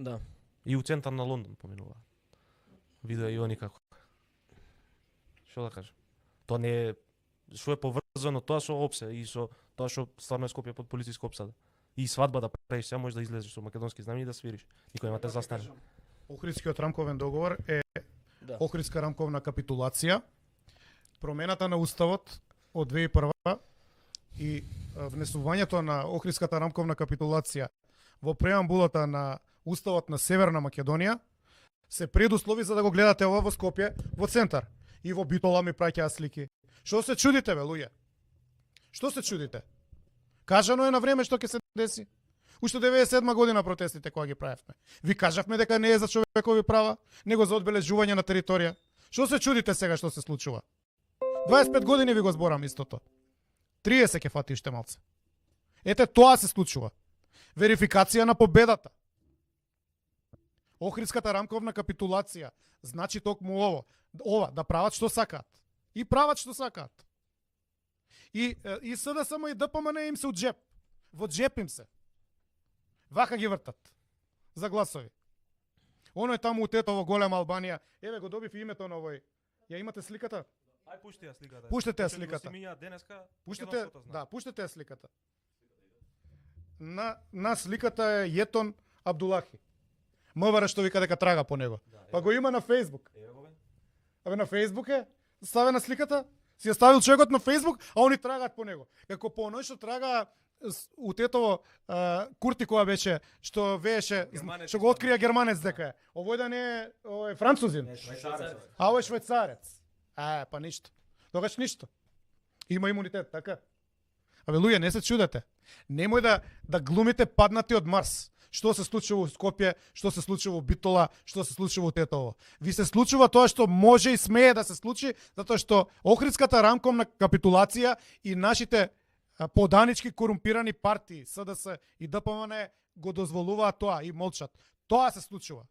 Да. И у центар на Лондон поминува. Видео и они како. Што да кажам? Тоа не е што е поврзано тоа со опсе и со тоа што стварно е Скопје под полициска опсада. И свадба да правиш, сега можеш да излезеш со македонски знамени и да свириш. Никој нема те застане. Охридскиот рамковен договор е Да. Охридска рамковна капитулација, промената на уставот од 2001 и внесувањето на Охридската рамковна капитулација во преамбулата на уставот на Северна Македонија се предуслови за да го гледате ова во Скопје, во центар. И во Битола ми праќаат слики. Што се чудите, бе, луѓе? Што се чудите? Кажано е на време што ќе се деси. Уште 97 година протестите кога ги правевме. Ви кажавме дека не е за човекови права, него за одбележување на територија. Што се чудите сега што се случува? 25 години ви го зборам истото. 30 ќе фати уште малце. Ете тоа се случува. Верификација на победата. Охридската рамковна капитулација значи токму ова да прават што сакаат. И прават што сакаат. И СДСМ и ДПМН им се од джеп. Во джеп им се. Вака ги вртат. За гласови. Оно е таму у Тетово голема Албанија. Еве го добив името на овој. Ја имате сликата? Ај пушти ја сликата. Пуштете ја сликата. Пуштете. Пуштете ја сликата. На сликата е Јетон Абдулахи. МВР што вика дека трага по него. Па го има на Фејсбук. Абе на Фејсбук е ставена сликата. Си ја ставил човекот на Фејсбук, а они трагаат по него. Како по оној што трага у Тетово Курти која беше што вееше што го открија германец дека е. Овој да не е французин. А овој швајцарец. Па ништо. Тогаш ништо. Има имунитет, така? Абе луѓе, не се чудете. Немој да глумите паднати од Марс. Што се случува во Скопје, што се случува во Битола, што се случува во Тетово. Ви се случува тоа што може и смее да се случи, затоа што Охридската рамковна капитулација и нашите поданички корумпирани партии, СДС и ДПМН го дозволуваат тоа и молчат. Тоа се случува.